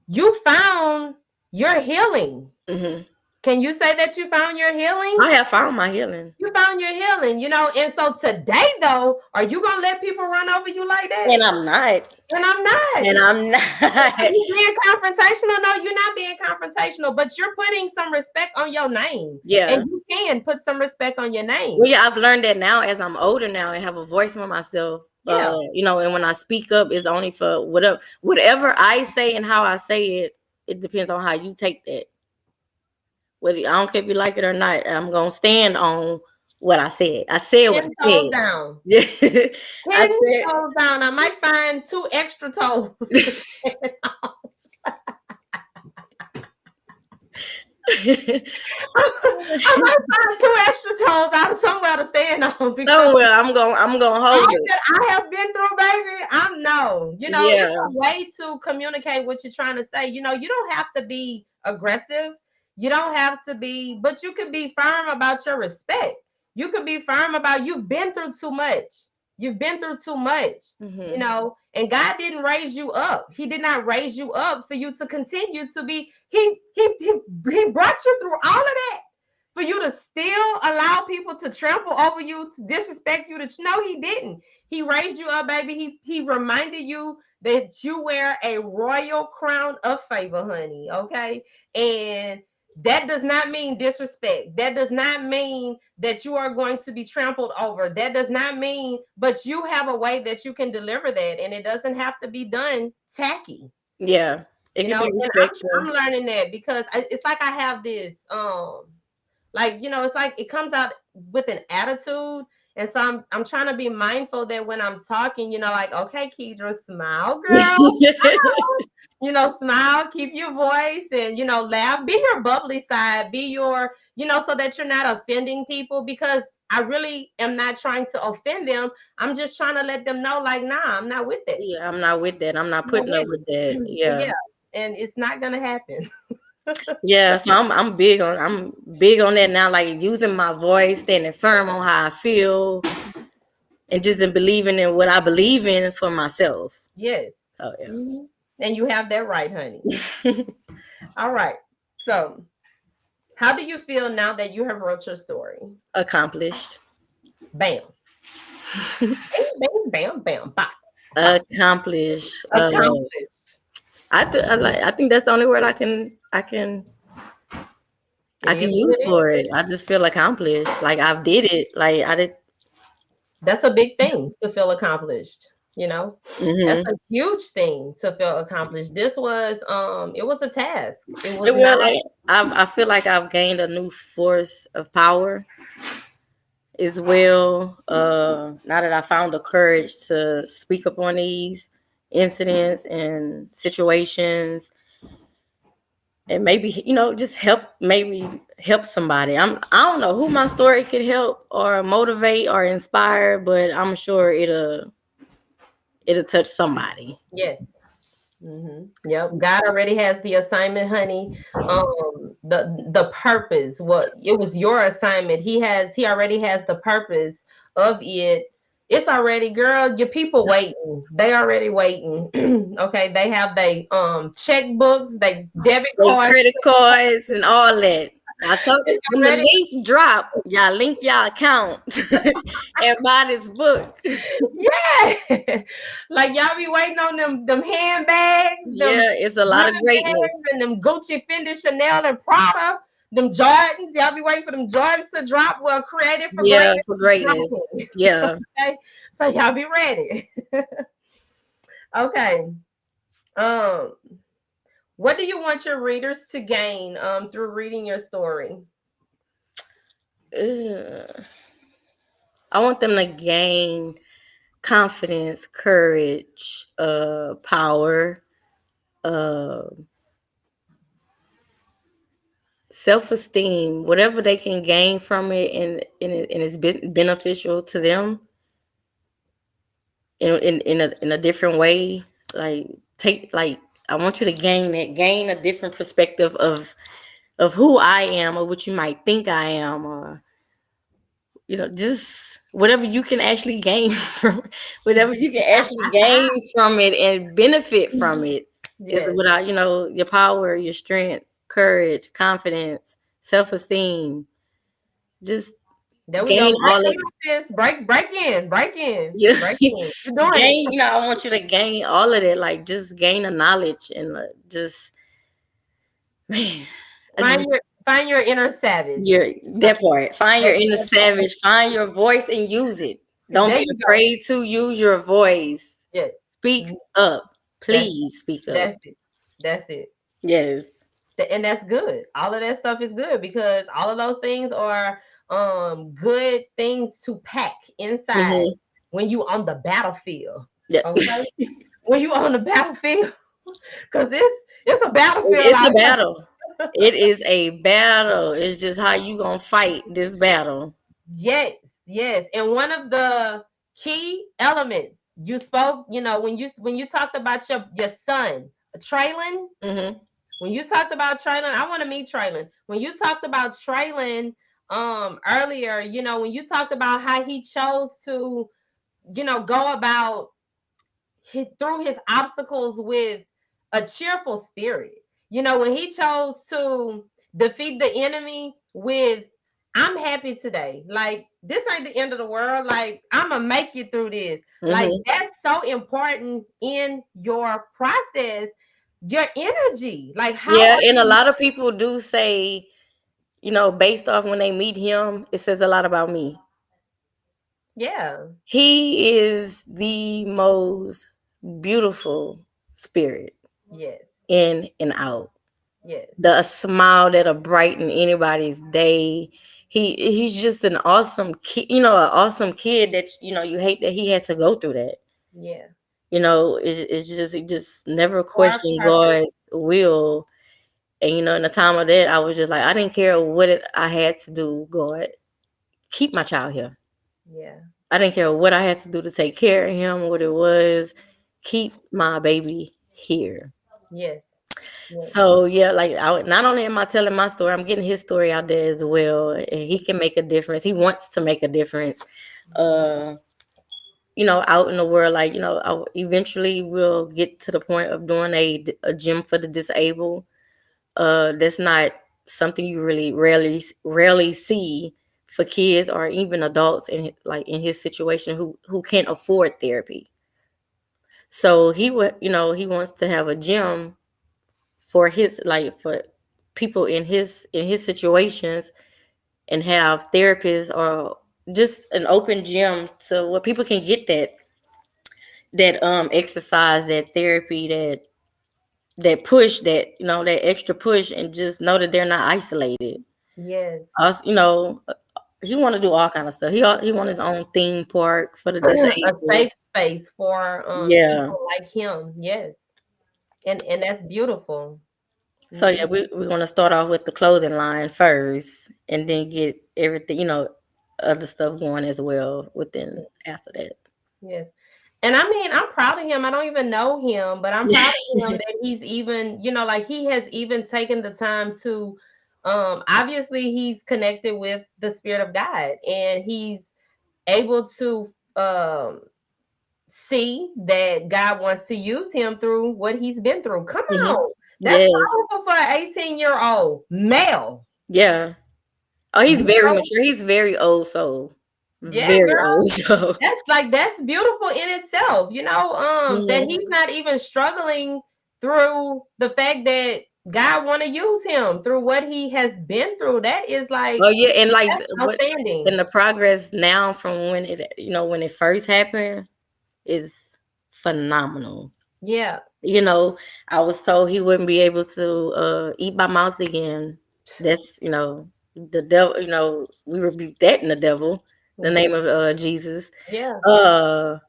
S1: you found your healing.
S2: Hmm.
S1: Can you say that you found your healing?
S2: I have found my healing,
S1: You found your healing, and so today though, are you gonna let people run over you like that?
S2: and I'm not.
S1: And I'm not.
S2: And I'm
S1: Are
S2: not.
S1: you being confrontational? No, you're not being confrontational, but you're putting some respect on your name. And
S2: Yeah.
S1: you can put some respect on your name.
S2: Well, yeah, I've learned that now as I'm older now and have a voice for myself.
S1: Yeah.
S2: And when I speak up, it's only for whatever I say and how I say it. It depends on how you take that. Whether I don't care if you like it or not, I'm gonna stand on what I said. I said what
S1: 10
S2: I
S1: toes
S2: said.
S1: down.
S2: Yeah, I
S1: 10 toes down. I might find 2 extra toes.
S2: said.
S1: I might find 2 extra toes out of somewhere to stand on because
S2: Somewhere I'm gonna
S1: all
S2: hold it.
S1: that I have been through, baby, I'm no. It's
S2: Yeah,
S1: a way to communicate what you're trying to say. You don't have to be aggressive. You don't have to be, but you can be firm about your respect. You can be firm about you've been through too much. You've been through too much,
S2: hmm
S1: and God didn't raise you up. He did not raise you up for you to continue to be. He brought you through all of that for you to still allow people to trample over you, to disrespect you. No, he didn't. He raised you up, baby. He reminded you that you wear a royal crown of favor, honey. Okay, and that does not mean disrespect. That does not mean that you are going to be trampled over. That does not mean, but you have a way that you can deliver that, and it doesn't have to be done tacky.
S2: yeah. It can be
S1: And I'm
S2: respectful.
S1: learning that because it's like I have this like it's like it comes out with an attitude, and so I'm trying to be mindful that when I'm talking, like, okay, Kedra, smile, girl, smile, keep your voice, and laugh, be your bubbly side, be your, so that you're not offending people, because I really am not trying to offend them. I'm just trying to let them know, like, nah, I'm not with it.
S2: Yeah, I'm not with that. I'm not
S1: I'm not
S2: putting up
S1: with
S2: with that.
S1: it.
S2: Yeah.
S1: Yeah, and it's not gonna happen.
S2: Yeah, so I'm big on that now, like using my voice, standing firm on how I feel, and just in believing in what I believe in for myself.
S1: Yes.
S2: So
S1: Mhm. And you have that right, honey.
S2: yeah.
S1: All right. So How do you feel now that you have wrote your story?
S2: Accomplished.
S1: Bam. Bam, bam, bam, bam, bop, bop.
S2: Accomplished.
S1: Accomplished.
S2: I think that's the only word
S1: It
S2: I can
S1: is what
S2: use
S1: it
S2: for it.
S1: is.
S2: I just feel accomplished. Like I've did it. Like I did.
S1: That's a big thing to feel accomplished, you know? That's
S2: Hmm.
S1: a huge thing to feel accomplished. This was it was a task. It was
S2: It
S1: not.
S2: will like I feel like I've gained a new force of power as well. Now that I found the courage to speak up on these incidents and situations, and maybe just help somebody. I don't know who my story could help or motivate or inspire, but I'm sure it'll touch somebody.
S1: Yes. Yep. God already has the assignment, honey. The purpose. What it was your assignment. He already has the purpose of it. It's already, girl, your people waiting. They already waiting. Okay. They have they checkbooks, they debit
S2: They
S1: cards.
S2: credit cards and all that. I told
S1: It's
S2: when the
S1: already.
S2: link drop, y'all link y'all account and buy this book.
S1: Yeah. Like y'all be waiting on them handbags, them
S2: Yeah, it's a lot of
S1: running
S2: greatness.
S1: bags, and them Gucci, Fendi, Chanel, and Prada. Them Jordans. Y'all be waiting for them Jordans to drop. Well, created for
S2: Yeah,
S1: greatness
S2: for
S1: is
S2: greatness.
S1: dropping.
S2: Yeah.
S1: Okay. So y'all be ready. Okay. Um, what do you want your readers to gain through reading your story?
S2: Ugh. I want them to gain confidence, courage, power, uh, self esteem, whatever they can gain from it, and it's beneficial to them in a different way. Like take like I want you to gain a different perspective of who I am or what you might think I am, or just whatever you can actually gain from whatever you can actually gain from it and benefit from it is
S1: Yes.
S2: without your power, your strength, courage, confidence, self-esteem. Just
S1: There we go.
S2: gain
S1: Break,
S2: all
S1: come
S2: of
S1: on, sis. Break in. Break in.
S2: you.
S1: Break in. You're doing it.
S2: Gain. I want you to gain all of that. Like just gain the knowledge and just man. I
S1: Find
S2: just
S1: your find your inner savage.
S2: your that part. Find your inner
S1: That part.
S2: savage. Find your voice and use it. Don't
S1: There
S2: be
S1: you go.
S2: afraid to use your voice.
S1: Yes.
S2: Speak up.
S1: That's
S2: Please speak up.
S1: that's it. That's it.
S2: Yes.
S1: And that's good. All of that stuff is good because all of those things are good things to pack inside
S2: Hmm.
S1: when you on the battlefield.
S2: Yeah.
S1: Okay? When you on the battlefield, because it's a battlefield
S2: It's a
S1: out here.
S2: battle. It is a battle. It's just how you gonna fight this battle.
S1: Yes, yes. And one of the key elements you spoke, when you talked about your son, Traylon,
S2: Hmm.
S1: when you talked about Traylon, I want to meet Traylon. When you talked about Traylon earlier, when you talked about how he chose to, go about through his obstacles with a cheerful spirit. When he chose to defeat the enemy with, I'm happy today. Like, this ain't the end of the world. Like, I'm going to make you through this. Like,
S2: Hmm.
S1: that's so important in your process, your energy. Like, how
S2: Yeah,
S1: are
S2: and a
S1: you?
S2: lot of people do say, based off when they meet him, it says a lot about me.
S1: Yeah.
S2: He is the most beautiful spirit
S1: Yes.
S2: in and out.
S1: Yes.
S2: The smile that'll brighten anybody's day. He's just an awesome kid, an awesome kid that you hate that he had to go through that.
S1: Yeah.
S2: It's just he just never
S1: For our
S2: questioned
S1: purpose.
S2: God's will. And in the time of that, I was just like, I didn't care I had to do. God, keep my child here.
S1: Yeah.
S2: I didn't care what I had to do to take care of him, what it was. Keep my baby here.
S1: Yes. Yes.
S2: So yeah, like not only am I telling my story, I'm getting his story out there as well, and he can make a difference. He wants to make a difference. Uh, out in the world, like I eventually will get to the point of doing a gym for the disabled. That's not something you really rarely see for kids or even adults in like in his situation who can't afford therapy. So he would, he wants to have a gym for his like for people in his situations, and have therapists or just an open gym to where people can get that exercise, that therapy, that push, that that extra push, and just know that they're not isolated.
S1: Yes.
S2: Us, he want to do all kind of stuff. He want his own theme park for the
S1: A
S2: disabled.
S1: safe space for
S2: Yeah.
S1: people like him. Yes. And that's beautiful.
S2: So
S1: Mhm.
S2: yeah, we're gonna start off with the clothing line first, and then get everything, other stuff going as well within after that.
S1: Yes. And I mean, I'm proud of him. I don't even know him, but I'm proud of him that he's even, like he has even taken the time to obviously he's connected with the spirit of God, and he's able to see that God wants to use him through what he's been through. Come
S2: Hmm.
S1: on. That's
S2: Yes.
S1: powerful for an 18-year-old male.
S2: Yeah. Oh, he's
S1: You
S2: very
S1: know,
S2: mature. He's very old soul.
S1: yeah,
S2: Very
S1: girl.
S2: old soul.
S1: That's beautiful in itself, that
S2: Hmm.
S1: he's not even struggling through the fact that God want to use him through what he has been through. That is like
S2: Oh yeah, and like
S1: that's
S2: what
S1: outstanding.
S2: and the progress now from when it first happened is phenomenal.
S1: Yeah.
S2: You know, I was told he wouldn't be able to eat by mouth again. That's the devil. We rebuke that in the devil, the
S1: Mhm.
S2: name of Jesus.
S1: Yeah.
S2: Uh,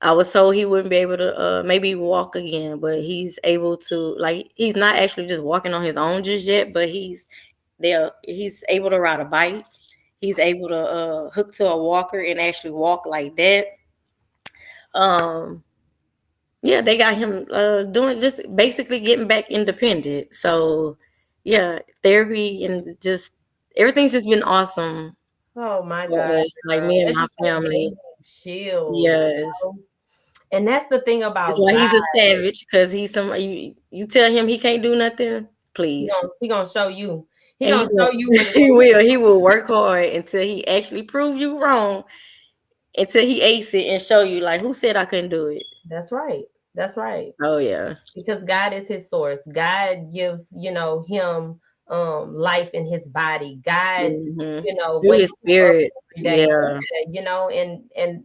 S2: I was told he wouldn't be able to maybe walk again, but he's able to, like, he's not actually just walking on his own just yet, but he's there. He's able to ride a bike. He's able to hook to a walker and actually walk like that. Um, yeah, they got him doing just basically getting back independent. So yeah, therapy and just everything's just been awesome
S1: Oh my
S2: for
S1: God,
S2: us, like
S1: girl.
S2: me and
S1: That
S2: my
S1: just gave
S2: family.
S1: me chills.
S2: Yes.
S1: And that's the thing
S2: That's
S1: about
S2: why
S1: God.
S2: he's a savage, because he's somebody you tell him he can't do nothing, please.
S1: He gonna show you. He
S2: And
S1: gonna
S2: he's
S1: show you
S2: gonna,
S1: when
S2: he will work hard until he actually prove you wrong, until he ace it and show you, like, who said I couldn't do it?
S1: That's right. That's right.
S2: Oh yeah.
S1: Because God is his source. God gives, him life in his body. God,
S2: Hmm. Through
S1: wakes
S2: his
S1: him up
S2: spirit.
S1: every day.
S2: Yeah.
S1: And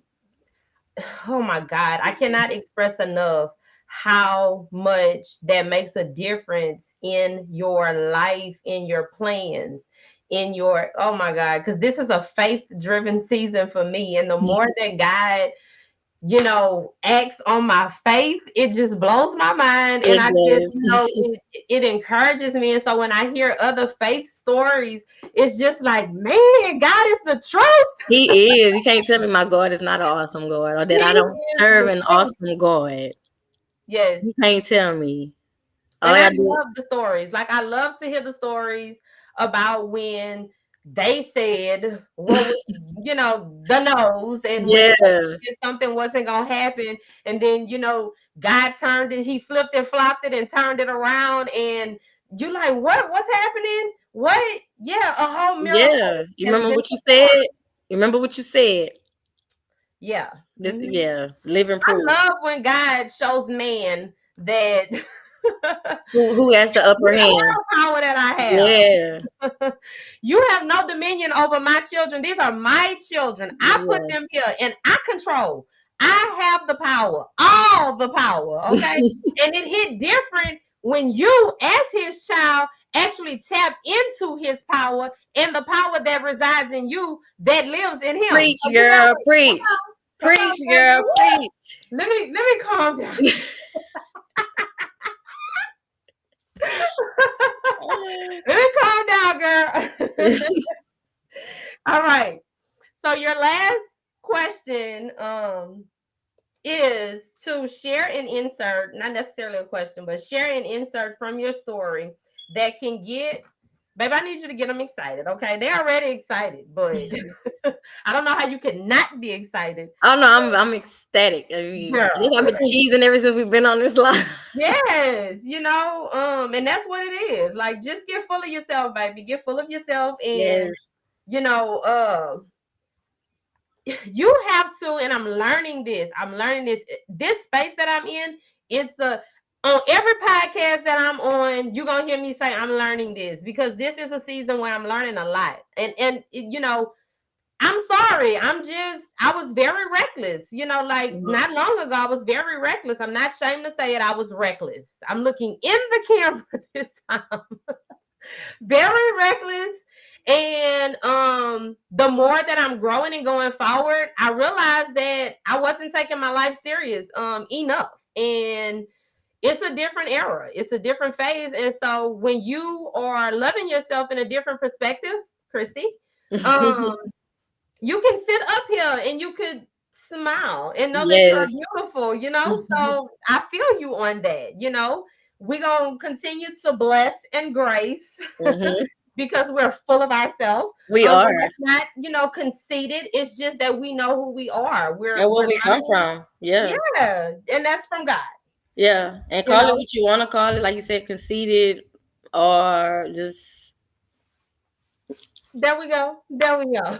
S1: oh my God, I cannot express enough how much that makes a difference in your life, in your plans, in your oh my God, because this is a faith-driven season for me. And the more that God acts on my faith, it just blows my mind. And
S2: It
S1: I just,
S2: does.
S1: it encourages me. And so when I hear other faith stories, it's just like, man, God is the truth.
S2: He is. You can't tell me my God is not an awesome God, or
S1: He
S2: that I don't
S1: is
S2: serve
S1: the
S2: an
S1: truth.
S2: awesome God.
S1: Yes.
S2: You can't tell me. All
S1: And
S2: I
S1: I
S2: gotta do.
S1: love the stories. Like I love to hear the stories about when they said what was, the nose, and when
S2: Yeah.
S1: they said something wasn't gonna happen, and then God turned it, he flipped and flopped it and turned it around, and you like what's happening? What? Yeah, a whole
S2: Yeah.
S1: miracle
S2: You
S1: has
S2: remember
S1: been
S2: what you said?
S1: performed.
S2: You remember what you said?
S1: Yeah. Mhm.
S2: Yeah. Living
S1: I
S2: proof.
S1: love when God shows man that
S2: Who has the upper
S1: look at
S2: hand?
S1: what power that I have.
S2: Yeah.
S1: You have no dominion over my children. These are my children. I put
S2: Yeah.
S1: them here and I control. I have the power, all the power. Okay. And it hit different when you, as his child, actually tap into his power and the power that resides in you that lives in him.
S2: Preach,
S1: So you know
S2: girl.
S1: what?
S2: Preach.
S1: Come
S2: Preach,
S1: on,
S2: girl.
S1: baby.
S2: Preach.
S1: Let me calm down. Let me calm down, girl. All right. So your last question is to share an insert, not necessarily a question, but share an insert from your story that can get Baby, I need you to get them excited, okay? They're already excited, but I don't know how you could not be excited.
S2: I don't know. I'm ecstatic. I mean,
S1: Girl.
S2: I guess I've been cheesing ever since we've been on this line.
S1: Yes, and that's what it is. Like, just get full of yourself, baby. Get full of yourself, and
S2: Yes.
S1: you know, you have to. And I'm learning this. I'm learning this. This space that I'm in. It's a On every podcast that I'm on. You're gonna hear me say I'm learning this because this is a season where I'm learning a lot. And I'm sorry. I was very reckless. Like
S2: Mhm.
S1: not long ago, I was very reckless. I'm not ashamed to say it. I was reckless. I'm looking in the camera this time. Very reckless. And the more that I'm growing and going forward, I realized that I wasn't taking my life serious enough. And it's a different era. It's a different phase. And so when you are loving yourself in a different perspective, Christy, um, you can sit up here and you could smile and know that you are
S2: Yes.
S1: beautiful. So I feel you on that. We're going to continue to bless and grace
S2: Hmm.
S1: because we're full of ourselves.
S2: We are,
S1: But that's not, conceited. It's just that we know who we are.
S2: and
S1: We're
S2: where we come
S1: learning.
S2: from. Yeah.
S1: Yeah. And that's from God,
S2: Yeah. And
S1: you
S2: call it
S1: know.
S2: what you want to call it. Like you said, conceited or just
S1: There we go. There we go.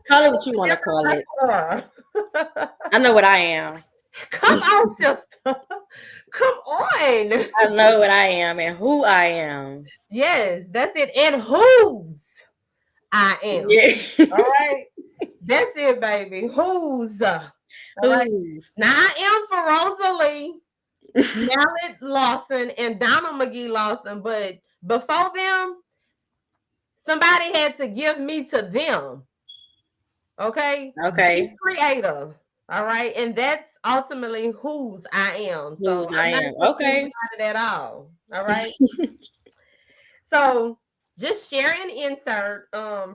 S2: call it what you want to
S1: Different
S2: call it.
S1: platform.
S2: I know what I am.
S1: Come on, sister. Come on.
S2: I know what I am and who I am.
S1: Yes, that's it. And whose I am.
S2: Yeah.
S1: All right. That's it, baby. Whose. All right.
S2: Who's?
S1: Now I am for Rosalie, Mallet Lawson, and Donald McGee Lawson, but before them, somebody had to give me to them. Okay. The
S2: Okay.
S1: creator. All right. And that's ultimately whose I am. So
S2: Who's I
S1: I'm not
S2: am.
S1: confused
S2: Okay.
S1: about it at all. All right. So just share an insert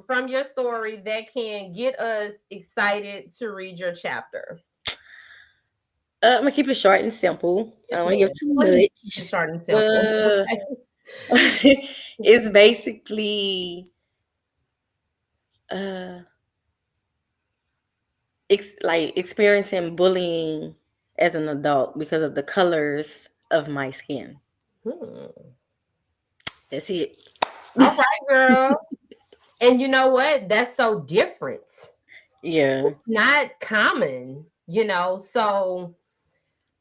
S1: from your story that can get us excited to read your chapter.
S2: I'm gonna keep it short and simple. I
S1: Yes,
S2: don't want to give
S1: ma'am.
S2: too
S1: Please keep it
S2: much.
S1: short and simple.
S2: Uh, it's basically uh, like experiencing bullying as an adult because of the colors of my skin.
S1: Hmm.
S2: That's it.
S1: All right, girl. And you know what? That's so different.
S2: Yeah.
S1: Not common. So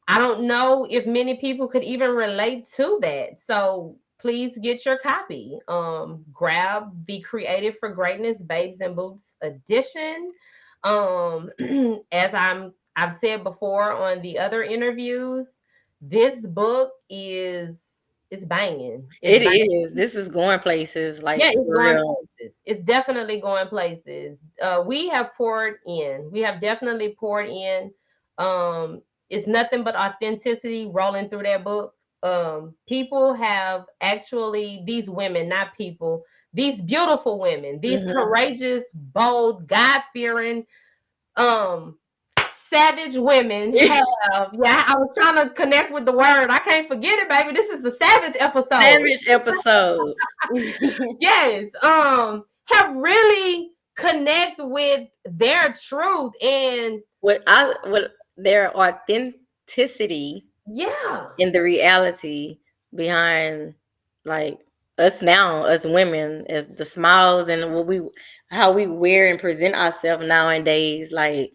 S1: I don't know if many people could even relate to that. So please get your copy. Grab Be Creative for Greatness Babes and Boots edition. As I've said before on the other interviews, this book is banging. It's
S2: It
S1: banging.
S2: is. This is going places,
S1: Yeah,
S2: like
S1: it's
S2: for
S1: going
S2: real.
S1: places. It's definitely going places. We have poured in. We have definitely poured in. It's nothing but authenticity rolling through that book. People have actually, these women, not people, these beautiful women, these
S2: Hmm.
S1: courageous, bold, God fearing, um, savage women have. Yeah, I was trying to connect with the word. I can't forget it, baby. This is the savage episode.
S2: Savage episode.
S1: Yes, have really connect with their truth. And
S2: What their authenticity
S1: yeah,
S2: and the reality behind, like, us now, us women, as the smiles and how we wear and present ourselves nowadays. Like,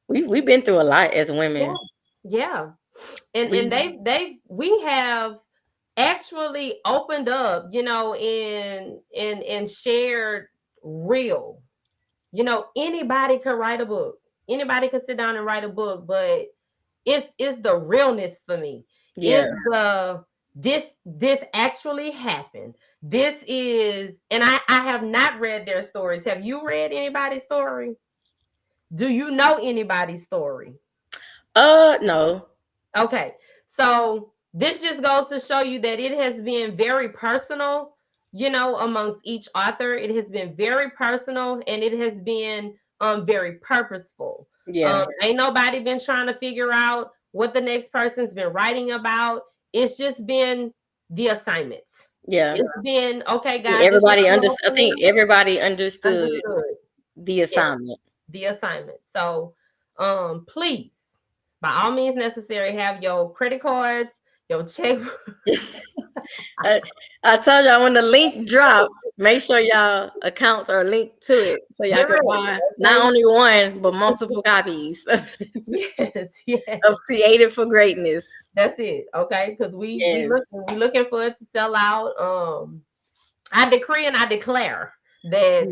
S2: we've been through a lot as
S1: yeah,
S2: women.
S1: yeah. And
S2: We
S1: we have actually opened up, and shared real. Anybody could write a book. Anybody could sit down and write a book, but it's the realness for me.
S2: Yeah.
S1: It's the this actually happened. This is, and I have not read their stories. Have you read anybody's story? Do you know anybody's story?
S2: No.
S1: Okay. So this just goes to show you that it has been very personal, amongst each author. It has been very personal and it has been very purposeful.
S2: Yeah.
S1: Ain't nobody been trying to figure out what the next person's been writing about. It's just been the assignments.
S2: Yeah.
S1: It's been okay,
S2: Yeah,
S1: God. This is
S2: everybody
S1: a
S2: under
S1: no
S2: I
S1: for
S2: think
S1: me.
S2: everybody understood
S1: Understood.
S2: the
S1: Yes,
S2: assignment.
S1: the assignment. So, please, by all means necessary, have your credit cards, your check.
S2: I, I told y'all when the link drop, make sure y'all accounts are linked to it so y'all
S1: Good.
S2: can buy not
S1: Okay.
S2: only one but multiple copies
S1: Yes, yes.
S2: of Created for Greatness.
S1: That's it. Okay. Because
S2: Yes,
S1: we looking for it to sell out. I decree and I declare that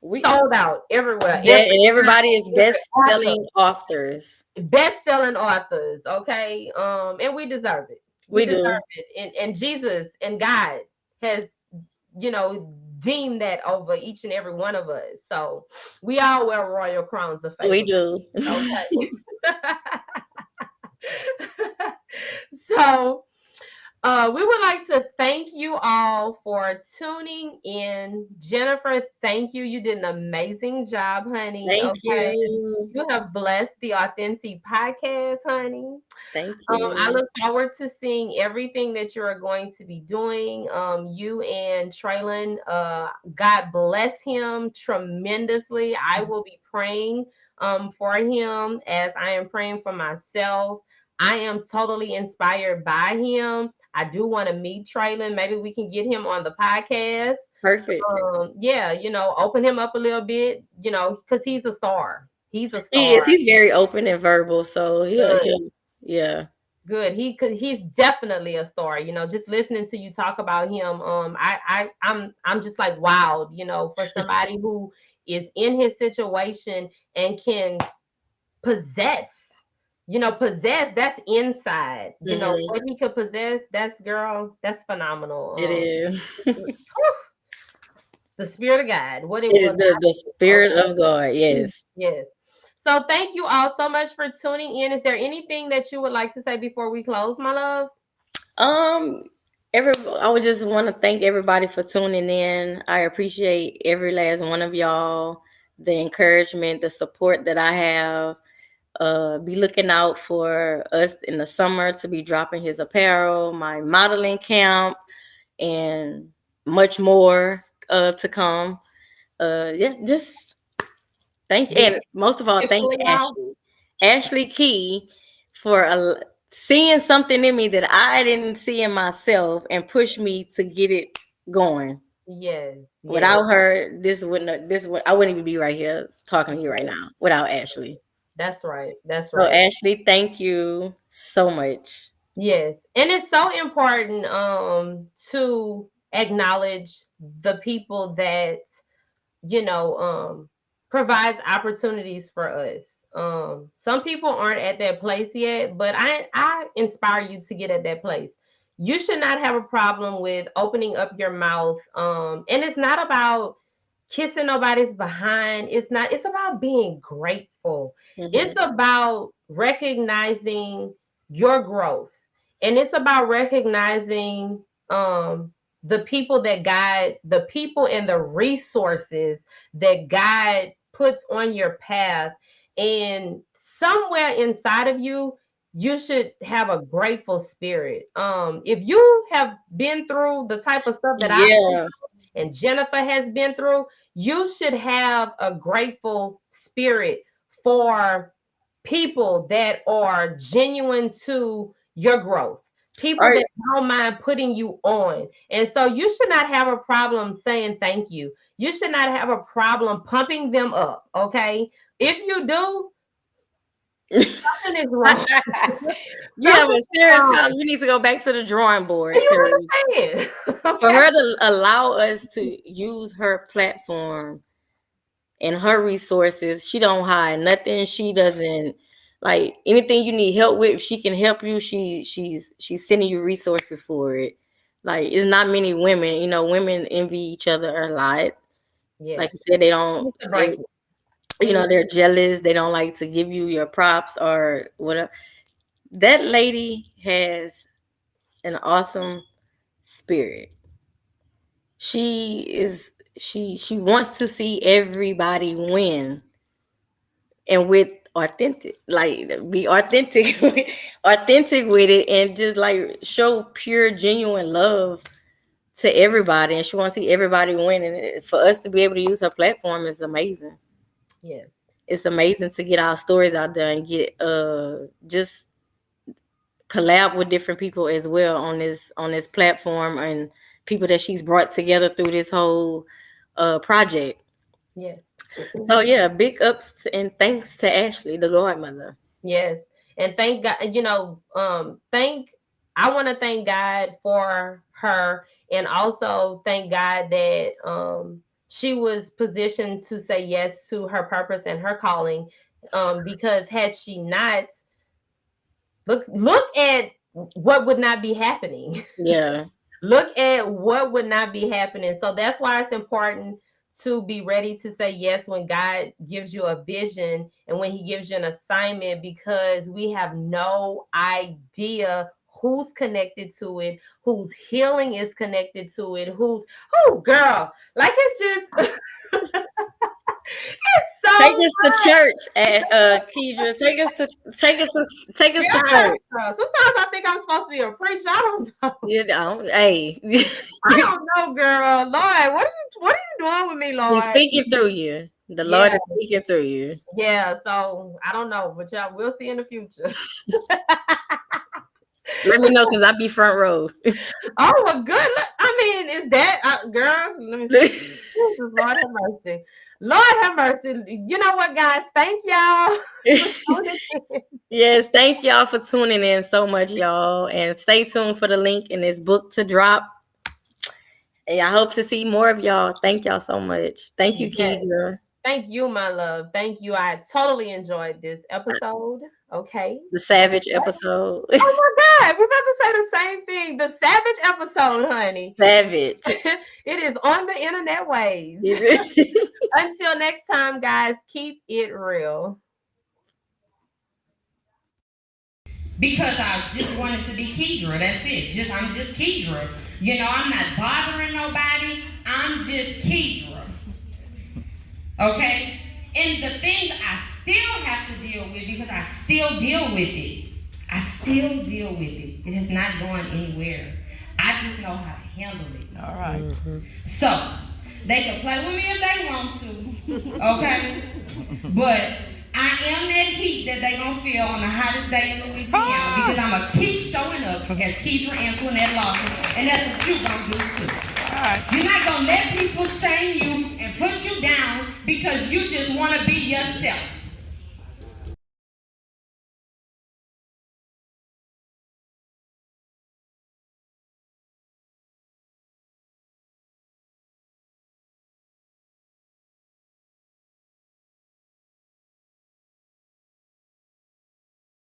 S2: we
S1: sold out everywhere.
S2: that and everybody is
S1: Every
S2: best
S1: author,
S2: selling authors.
S1: best-selling authors, okay? And we deserve it. We
S2: We
S1: deserve
S2: do.
S1: it. And Jesus and God has, deemed that over each and every one of us. So we all wear royal crowns of
S2: We
S1: favor.
S2: do.
S1: Okay. So we would like to thank you all for tuning in. Jennifer, thank you. You did an amazing job, honey.
S2: Thank
S1: Okay.
S2: you.
S1: You have blessed the Authentic podcast, honey.
S2: Thank
S1: I
S2: you.
S1: look forward to seeing everything that you are going to be doing. You and Traylon, God bless him tremendously. I will be praying for him as I am praying for myself. I am totally inspired by him. I do want to meet Traylon. Maybe we can get him on the podcast.
S2: Perfect.
S1: Yeah, open him up a little bit, because he's a star. He's a
S2: He
S1: star.
S2: is. He's very open and verbal, so
S1: Good.
S2: yeah.
S1: Good. He's definitely a star. Just listening to you talk about him, I'm just like wow, for somebody who is in his situation and can possess, possess, that's inside.
S2: Hmm.
S1: What he could possess, that's
S2: It
S1: phenomenal.
S2: is.
S1: The spirit of God, what it
S2: It
S1: will
S2: is the
S1: not.
S2: spirit of God.
S1: Okay.
S2: Yes.
S1: Yes. So thank you all so much for tuning in. Is there anything that you would like to say before we close, my love?
S2: Um, I would just want to thank everybody for tuning in. I appreciate every last one of y'all, the encouragement, the support that I have. Be looking out for us in the summer to be dropping his apparel, my modeling camp, and much more to come. Yeah, just thank you.
S1: Be
S2: And most of all, thank
S1: careful, y'all.
S2: Ashley Key, for seeing something in me that I didn't see in myself and push me to get it going.
S1: Yes, yes.
S2: Without her, I wouldn't even be right here talking to you right now without Ashley.
S1: That's right. That's
S2: So
S1: right.
S2: Ashley, thank you so much.
S1: Yes. And it's so important to acknowledge the people that provides opportunities for us. Some people aren't at that place yet, but I inspire you to get at that place. You should not have a problem with opening up your mouth. And it's not about kissing nobody's behind. It's about being grateful.
S2: Hmm.
S1: It's about recognizing your growth. And it's about recognizing the people and the resources that God puts on your path. And somewhere inside of you, you should have a grateful spirit. If you have been through the type of stuff that I've been
S2: Yeah.
S1: through and Jennifer has been through, you should have a grateful spirit for people that are genuine to your growth,
S2: All
S1: people
S2: right.
S1: that don't mind putting you on. And so you should not have a problem saying thank you. You should not have a problem pumping them up. Okay. If you do, something is wrong.
S2: You have a
S1: Something's
S2: serious
S1: wrong.
S2: problem. You need to go back to the drawing board
S1: You
S2: because
S1: understand?
S2: for
S1: Okay.
S2: her to allow us to use her platform and her resources, she don't hide nothing. She doesn't like anything you need help with. She can help you. She's sending you resources for it. Like it's not many women. Women envy each other a lot.
S1: Yes.
S2: Like you said, they don't.
S1: We need to
S2: They
S1: break it. We need
S2: they're jealous. They don't like to give you your props or whatever. That lady has an awesome spirit. She wants to see everybody win and with authentic, like be authentic authentic with it and just like show pure genuine love to everybody, and she wants to see everybody win. And for us to be able to use her platform is amazing.
S1: Yes.
S2: It's amazing to get our stories out there and get just collab with different people as well on this platform, and people that she's brought together through this whole project.
S1: Yes.
S2: So yeah, big ups and thanks to Ashley, the godmother.
S1: Yes. And thank God, I want to thank God for her, and also thank God that she was positioned to say yes to her purpose and her calling. Because had she not, look at what would not be happening.
S2: Yeah.
S1: Look at what would not be happening. So that's why it's important to be ready to say yes when God gives you a vision and when he gives you an assignment, because we have no idea who's connected to it, whose healing is connected to it, girl, like it's just it's so
S2: take us to church, Kedra. Take us to church.
S1: Girl, sometimes I think I'm supposed to be a preacher. I don't know.
S2: You know, hey.
S1: I don't know, girl. Lord, what are you doing with me, Lord?
S2: He's speaking through you. The Lord is speaking through you.
S1: Yeah, so I don't know, but y'all will see in the future.
S2: Let me know, because I'll be front row.
S1: Oh, well, good. I mean, is that, girl? Let me see. Lord have mercy. Lord have mercy. You know what, guys? Thank y'all.
S2: Yes, thank y'all for tuning in so much, y'all. And stay tuned for the link in this book to drop. And I hope to see more of y'all. Thank y'all so much. Thank you, Kedra.
S1: Thank you, my love. Thank you. I totally enjoyed this episode. Okay.
S2: The Savage episode.
S1: Oh my God. We're about to say the same thing. The Savage episode, honey.
S2: Savage.
S1: It is on the internet waves. Until next time, guys, keep it real. Because I just wanted to be Kedra. That's it. I'm just Kedra. You know, I'm not bothering nobody. I'm just Kedra. Okay? And the things I still have to deal with, because I still deal with it. I still deal with it. It is not going anywhere. I just know how to handle it. All right. Mm-hmm. So, they can play with me if they want to. Okay? But I am that heat that they gonna feel on the hottest day in Louisiana, because I'm gonna keep showing up as Kedra Antoinette Lawson, and that's what you gonna do too. Right. You're not gonna let people shame you and put you down because you just want to be yourself.